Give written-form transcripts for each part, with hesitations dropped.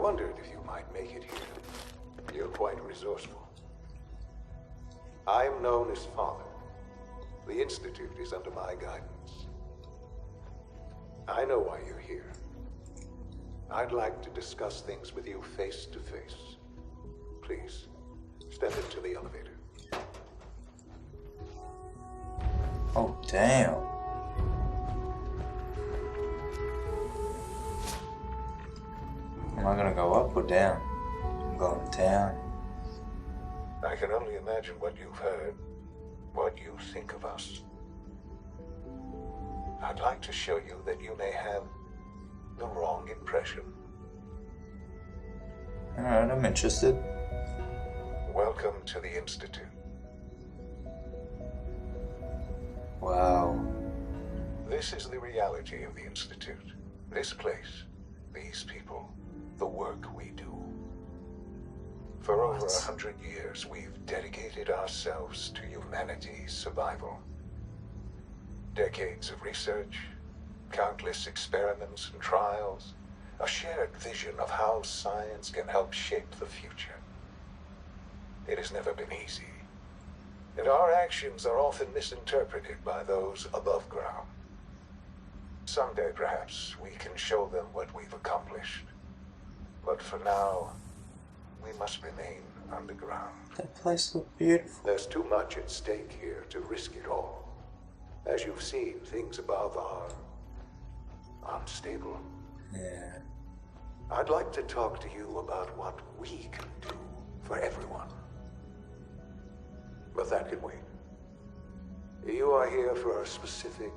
wondered if you might make it here. You're quite resourceful. I am known as Father. The Institute is under my guidance. I know why you're here. I'd like to discuss things with you face to face. Please, step into the elevator. Oh, damn. Am I gonna go up or down? I'm going down. I can only imagine what you've heard, what you think of us. I'd like to show you that you may have the wrong impression. Alright, I'm interested. Welcome to the Institute. Wow. This is the reality of the Institute. This place, these people, the work we do. For over 100 years, we've dedicated ourselves to humanity's survival. Decades of research, countless experiments and trials, a shared vision of how science can help shape the future. It has never been easy, and our actions are often misinterpreted by those above ground. Someday, perhaps, we can show them what we've accomplished. But for now, we must remain underground. That place looked beautiful. There's too much at stake here to risk it all. As you've seen, things above are unstable. Yeah. I'd like to talk to you about what we can do for everyone. But that can wait. You are here for a specific,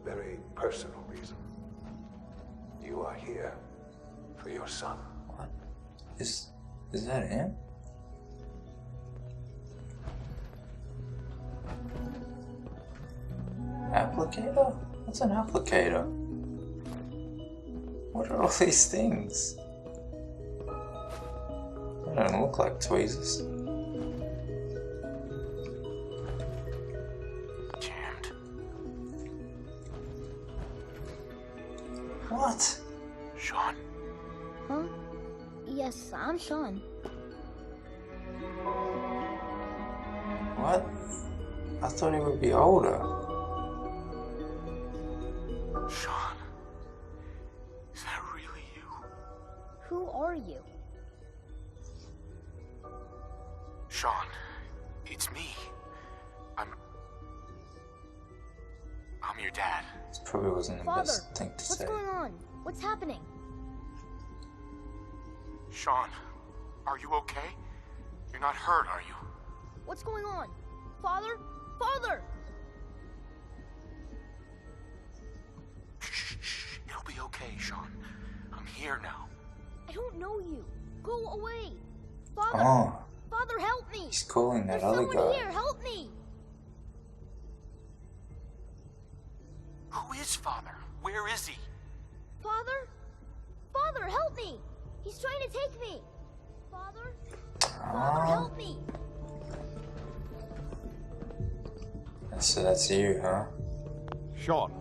very personal reason. You are here for your son. What? Is that him? Applicator? What's an applicator? What are all these things? They don't look like tweezers. Jammed. What? Shaun? Huh? Yes, I'm Shaun. What? I thought he would be older. Shaun? Is that really you? Who are you? Shaun, it's me. I'm your dad. This probably wasn't the Father, best thing to what's say. going on? What's happening? Shaun, are you okay? You're not hurt, are you? What's going on? Father? Father! Shh. It'll be okay, Shaun. I'm here now. I don't know you. Go away. Father! Oh, Father, help me! he's calling that There's other someone guy. here, help me! Who is Father? Where is he? Father? Father, help me! He's trying to take me! Father? Father, help me! So that's you, huh? Shaun.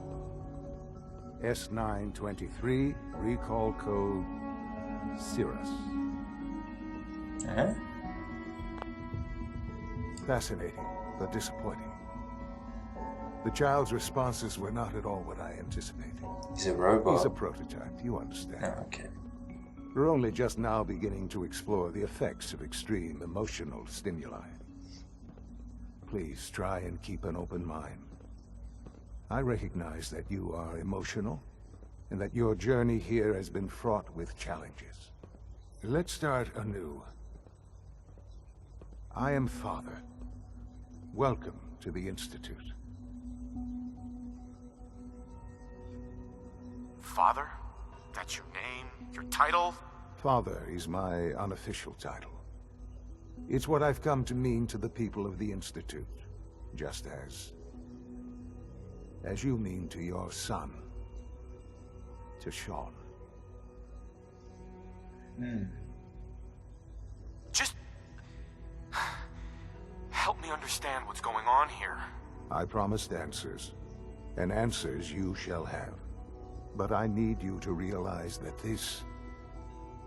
S923, recall code Cirrus. Eh? Fascinating, but disappointing. The child's responses were not at all what I anticipated. He's a robot. He's a prototype, you understand. Oh, okay. We're only just now beginning to explore the effects of extreme emotional stimuli. Please try and keep an open mind. I recognize that you are emotional, and that your journey here has been fraught with challenges. Let's start anew. I am Father. Welcome to the Institute. Father? That's your name? Your title? Father is my unofficial title. It's what I've come to mean to the people of the Institute, just as you mean to your son, to Shaun. Just help me understand what's going on here. I promised answers, and answers you shall have. But I need you to realize that this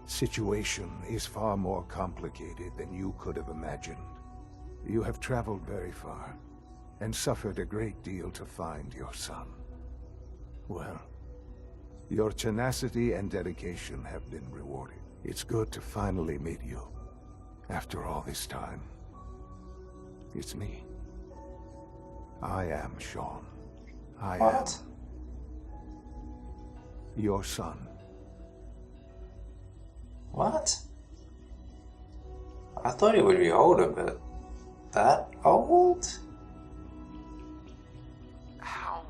situation is far more complicated than you could have imagined. You have traveled very far, and suffered a great deal to find your son. Well, your tenacity and dedication have been rewarded. It's good to finally meet you. After all this time, it's me. I am Shaun. I am your son. What? I thought he would be older, but that old? How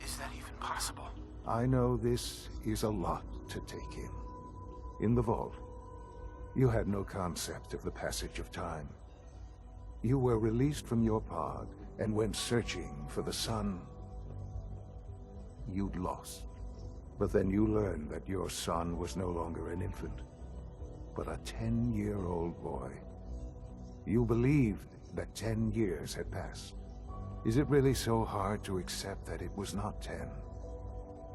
is that even possible? I know this is a lot to take in. In the vault, you had no concept of the passage of time. You were released from your pod and went searching for the son you'd lost. But then you learned that your son was no longer an infant, but a 10-year-old boy. You believed that 10 years had passed. Is it really so hard to accept that it was not 10,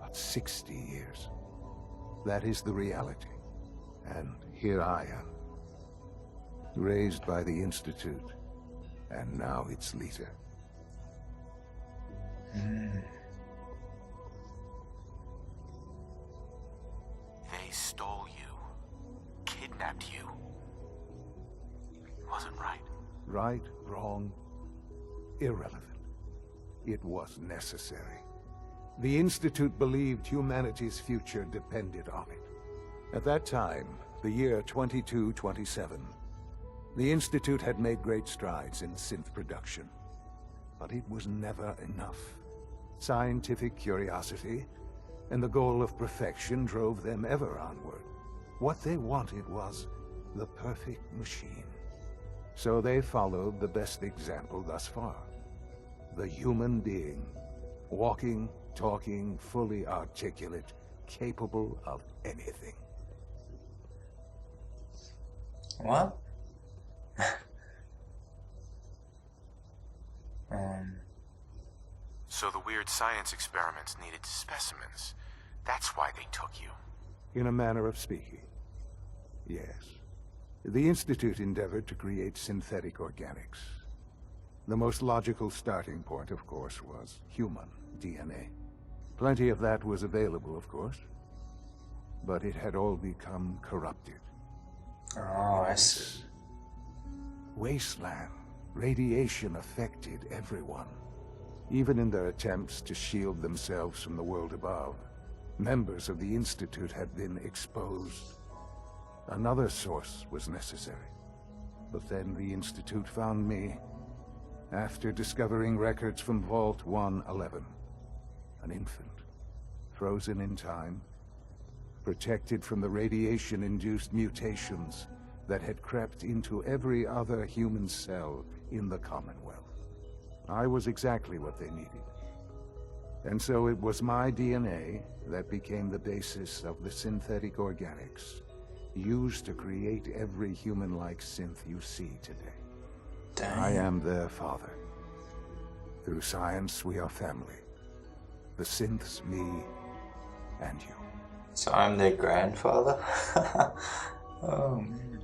but 60 years? That is the reality. And here I am, raised by the Institute, and now its leader. They stole you, kidnapped you. It wasn't right. Right, wrong, irrelevant. It was necessary. The Institute believed humanity's future depended on it. At that time, the year 2227, the Institute had made great strides in synth production. But it was never enough. Scientific curiosity and the goal of perfection drove them ever onward. What they wanted was the perfect machine. So they followed the best example thus far. The human being, walking, talking, fully articulate, capable of anything. What? So the weird science experiments needed specimens. That's why they took you. In a manner of speaking, yes. The Institute endeavored to create synthetic organics. The most logical starting point, of course, was human DNA. Plenty of that was available, of course, but it had all become corrupted. Oh, I see. Wasteland. Radiation affected everyone. Even in their attempts to shield themselves from the world above, members of the Institute had been exposed. Another source was necessary. But then the Institute found me after discovering records from Vault 111. An infant, frozen in time, protected from the radiation-induced mutations that had crept into every other human cell in the Commonwealth. I was exactly what they needed. And so it was my DNA that became the basis of the synthetic organics used to create every human-like synth you see today. Dang. I am their father. Through science, we are family. The synths, me, and you. So I'm their grandfather? Oh, man.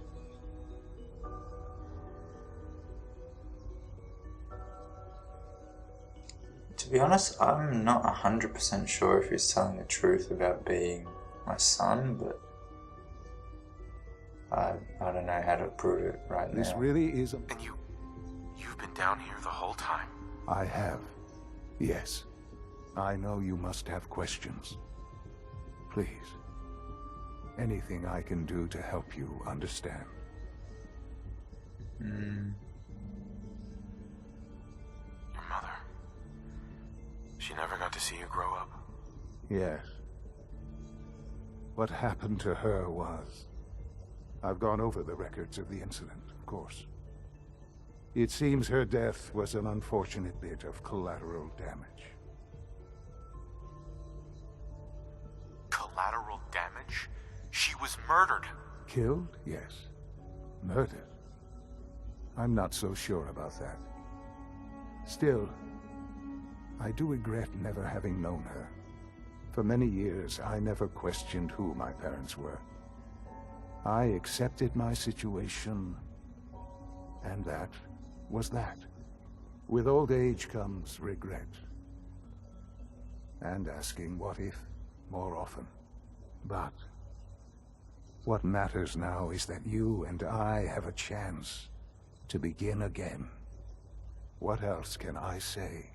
To be honest, I'm not 100% sure if he's telling the truth about being my son, but I don't know how to prove it right now. This really is a... And you've been down here the whole time. I have. Yes. I know you must have questions. Please. Anything I can do to help you understand. Your mother. She never got to see you grow up. Yes. What happened to her was... I've gone over the records of the incident, of course. It seems her death was an unfortunate bit of collateral damage. Collateral damage? She was murdered. Killed? Yes. Murdered? I'm not so sure about that. Still, I do regret never having known her. For many years, I never questioned who my parents were. I accepted my situation, and that was that. With old age comes regret. And asking what if more often. But what matters now is that you and I have a chance to begin again. What else can I say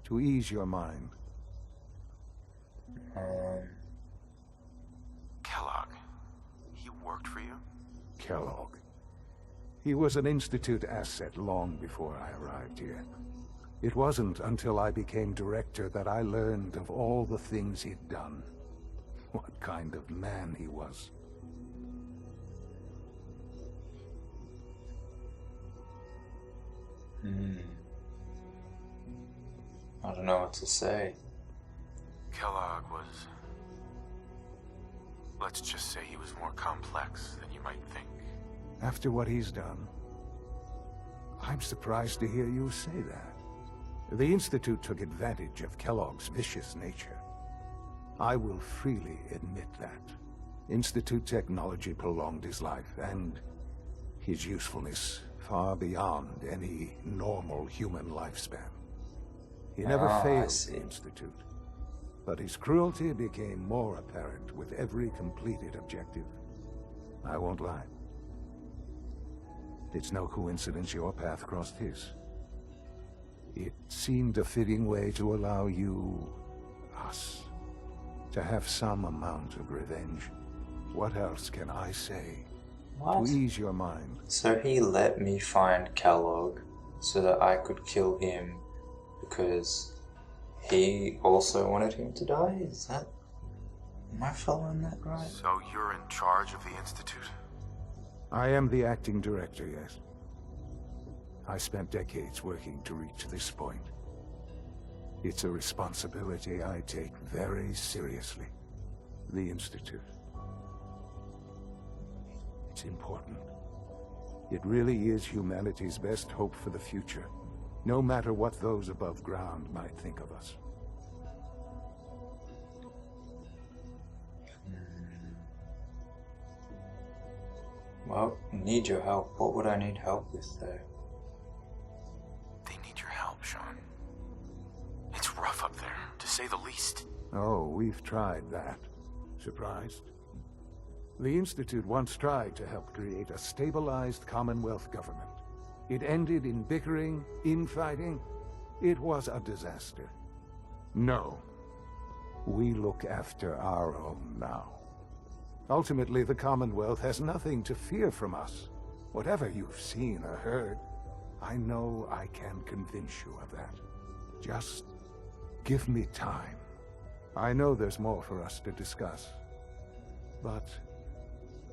to ease your mind? Kellogg. He worked for you? Kellogg. He was an Institute asset long before I arrived here. It wasn't until I became director that I learned of all the things he'd done. What kind of man he was. I don't know what to say. Kellogg was... let's just say he was more complex than you might think. After what he's done, I'm surprised to hear you say that. The Institute took advantage of Kellogg's vicious nature. I will freely admit that. Institute technology prolonged his life, and his usefulness far beyond any normal human lifespan. He never failed the Institute, but his cruelty became more apparent with every completed objective. I won't lie. It's no coincidence your path crossed his. It seemed a fitting way to allow you, us, to have some amount of revenge. What else can I say What? to ease your mind? So he let me find Kellogg so that I could kill him because he also wanted him to die? Is that... am I following that right? So you're in charge of the Institute? I am the acting director, yes. I spent decades working to reach this point. It's a responsibility I take very seriously. The Institute. It's important. It really is humanity's best hope for the future, no matter what those above ground might think of us. Well, I need your help. What would I need help with, though? They need your help, Shaun. It's rough up there, to say the least. Oh, we've tried that. Surprised? The Institute once tried to help create a stabilized Commonwealth government. It ended in bickering, infighting. It was a disaster. No. We look after our own now. Ultimately, the Commonwealth has nothing to fear from us. Whatever you've seen or heard, I know I can convince you of that. Just give me time. I know there's more for us to discuss. But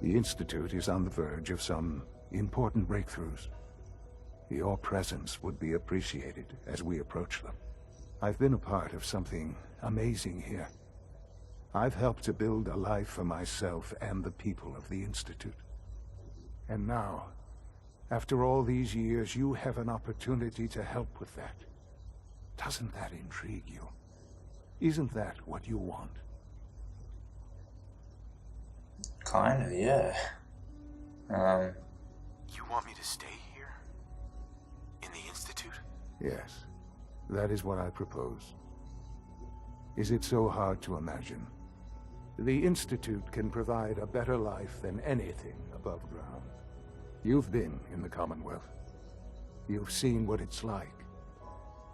the Institute is on the verge of some important breakthroughs. Your presence would be appreciated as we approach them. I've been a part of something amazing here. I've helped to build a life for myself and the people of the Institute. And now, after all these years, you have an opportunity to help with that. Doesn't that intrigue you? Isn't that what you want? Kinda, yeah. You want me to stay here? In the Institute? Yes, that is what I propose. Is it so hard to imagine? The Institute can provide a better life than anything above ground. You've been in the Commonwealth. You've seen what it's like.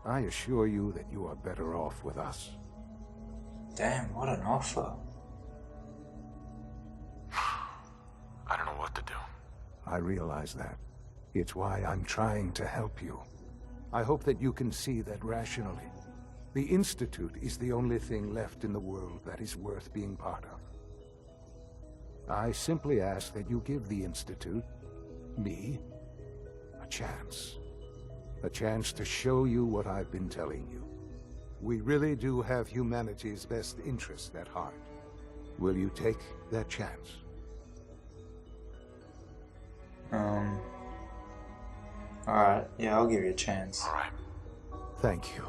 I assure you that you are better off with us. Damn, what an offer. I don't know what to do. I realize that. It's why I'm trying to help you. I hope that you can see that rationally. The Institute is the only thing left in the world that is worth being part of. I simply ask that you give the Institute, me, a chance. A chance to show you what I've been telling you. We really do have humanity's best interest at heart. Will you take that chance? Alright, yeah, I'll give you a chance. All right. Thank you.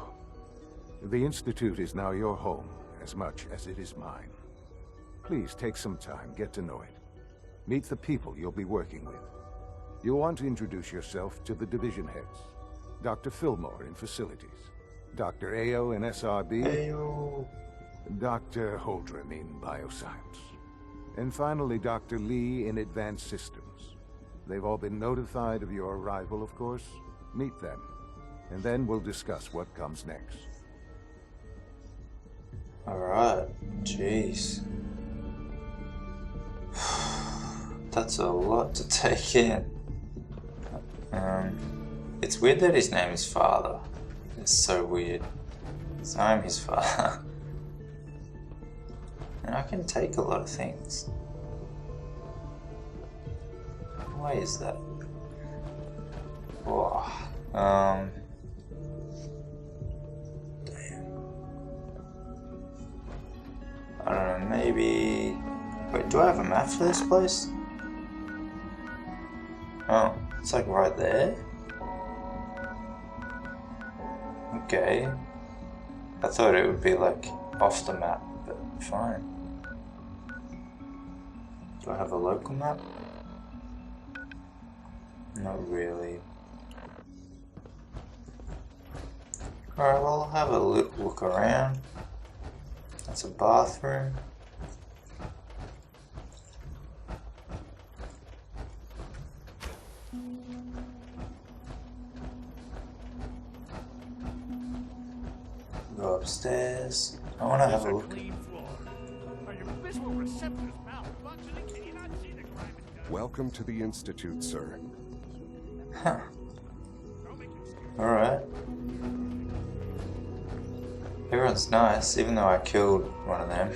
The Institute is now your home, as much as it is mine. Please take some time, get to know it. Meet the people you'll be working with. You'll want to introduce yourself to the division heads. Dr. Fillmore in Facilities. Dr. Ayo in SRB. Ayo. Dr. Holdren in Bioscience. And finally, Dr. Lee in Advanced Systems. They've all been notified of your arrival, of course. Meet them, and then we'll discuss what comes next. Alright, jeez. That's a lot to take in. It's weird that his name is Father. It's so weird. So I'm his father. And I can take a lot of things. Why is that? Oh, damn. I don't know, maybe... Wait, do I have a map for this place? Oh, it's like right there? Okay. I thought it would be like off the map, but fine. Do I have a local map? Not really. Alright, well, I'll have a look around. That's a bathroom. Go upstairs. I want to have a look. Welcome to the Institute, sir. Huh. Alright. Everyone's nice, even though I killed one of them.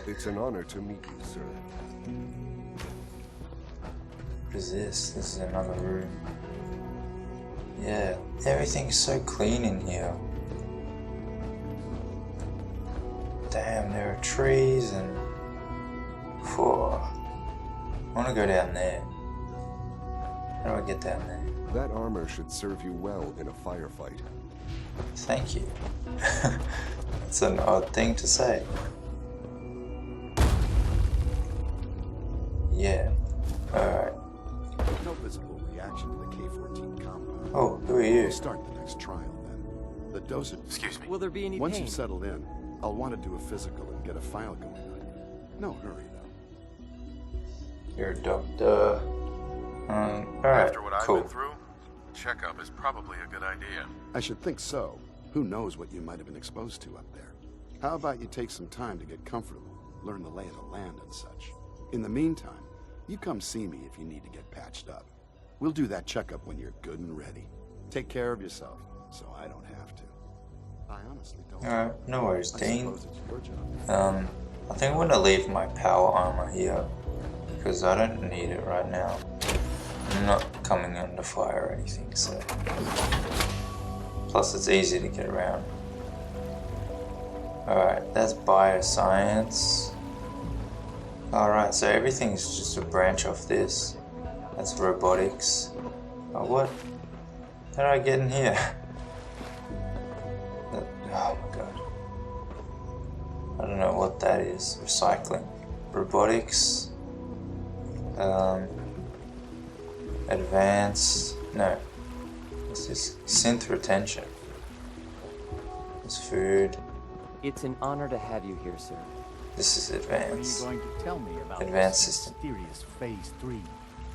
It's an honor to meet you, sir. What is this? This is another room. Yeah, everything's so clean in here. Damn, there are trees and... Whew. I want to go down there. How do I get down there? That armor should serve you well in a firefight. Thank you. That's an odd thing to say. Yeah. Alright. No visible reaction to the K-14 compound. Oh, who are you? We'll start the next trial then. The dosage. Excuse me. Will there be any Once pain? you've settled in, I'll want to do a physical and get a file going on. No hurry though. You're a doctor. Alright, After what I've cool. been through, a checkup is probably a good idea. I should think so. Who knows what you might have been exposed to up there? How about you take some time to get comfortable, learn the lay of the land and such. In the meantime, you come see me if you need to get patched up. We'll do that checkup when you're good and ready. Take care of yourself, so I don't have to. I honestly don't. Alright, no worries, I Dean. suppose it's your job. I think I'm gonna leave my power armor here because I don't need it right now. I'm not coming under fire or anything, so. Plus, it's easy to get around. Alright, that's bioscience. Alright, so everything's just a branch off this. That's robotics. Oh, what? How did I get in here? Oh my god. I don't know what that is. Recycling. Robotics. Advanced. No. What's this? Synth retention. It's food. It's an honor to have you here, sir. This is What advanced. are you going to tell me about Advanced this system. mysterious Phase 3?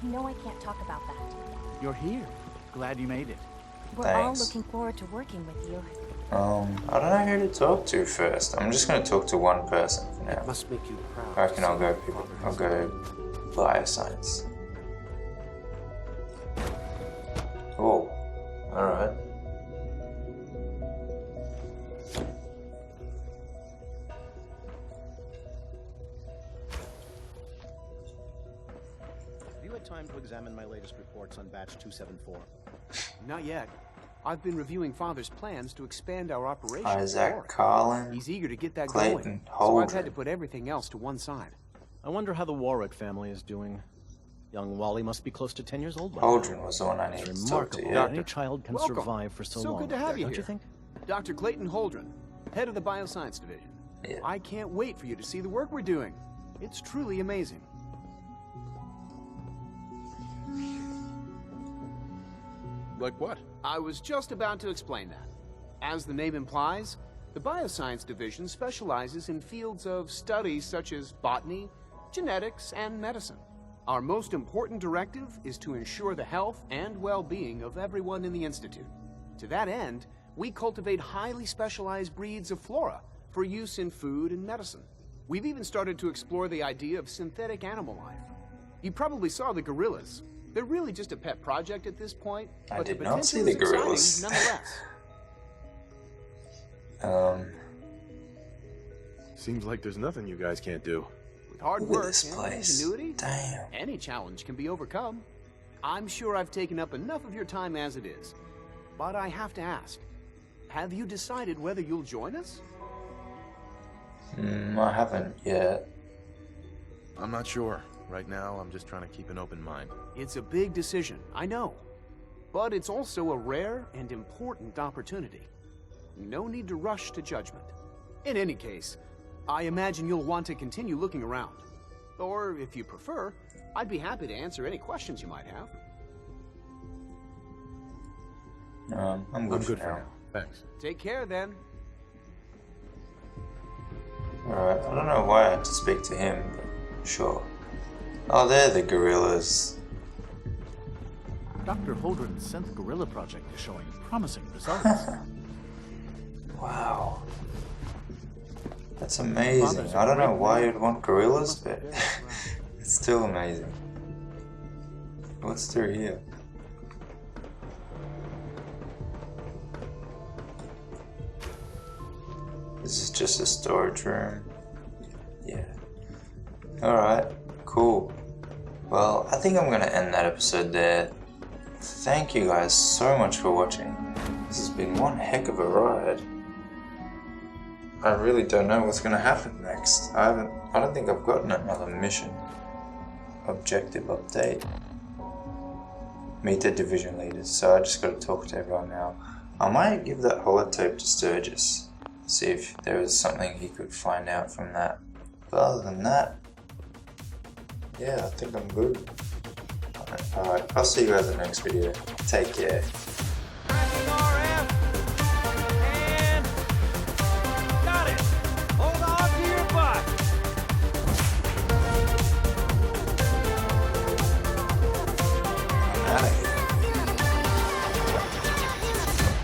You know I can't talk about that. You're here. Glad you made it. We're Thanks. all looking forward to working with you. I don't know who to talk to first. I'm just gonna talk to one person for now. Must make you proud. I reckon I'll go bioscience. Oh, alright. Have you had time to examine my latest reports on batch 274? Not yet. I've been reviewing Father's plans to expand our operations. Isaac Carlin. He's eager to get that Clayton going. So Holdren. I've had to put everything else to one side. I wonder how the Warwick family is doing. Young Wally must be close to 10 years old by Holdren now. was the one I It's needed to talk to. remarkable Yeah. that any child can Welcome. survive for so So long. good to have you Don't here. you think? Dr. Clayton Holdren, head of the Bioscience Division. Yeah. I can't wait for you to see the work we're doing. It's truly amazing. Like what? I was just about to explain that. As the name implies, the Bioscience Division specializes in fields of studies such as botany, genetics, and medicine. Our most important directive is to ensure the health and well-being of everyone in the Institute. To that end, we cultivate highly specialized breeds of flora for use in food and medicine. We've even started to explore the idea of synthetic animal life. You probably saw the gorillas. They're really just a pet project at this point, but did the not see potential the is gorillas. exciting nonetheless. Seems like there's nothing you guys can't do. With hard Look at work this and place. ingenuity, Damn. any challenge can be overcome. I'm sure I've taken up enough of your time as it is, but I have to ask, have you decided whether you'll join us? I haven't yet. I'm not sure. Right now, I'm just trying to keep an open mind. It's a big decision, I know, but it's also a rare and important opportunity. No need to rush to judgment. In any case, I imagine you'll want to continue looking around. Or, if you prefer, I'd be happy to answer any questions you might have. I'm good for now. Thanks. Take care, then. Alright, I don't know why I had to speak to him, but sure. Oh, they're the gorillas. Dr. Holdren's synth gorilla project is showing promising results. Wow. That's amazing. I don't know why you'd want gorillas, but it's still amazing. What's through here? This is just a storage room. Yeah. Alright, cool. Well, I think I'm gonna end that episode there. Thank you guys so much for watching. This has been one heck of a ride. I really don't know what's gonna happen next. I don't think I've gotten another mission objective update. Meet the division leaders, so I just gotta talk to everyone now. I might give that holotape to Sturgis. See if there was something he could find out from that. But other than that, yeah, I think I'm good. Alright, I'll see you guys in the next video. Take care.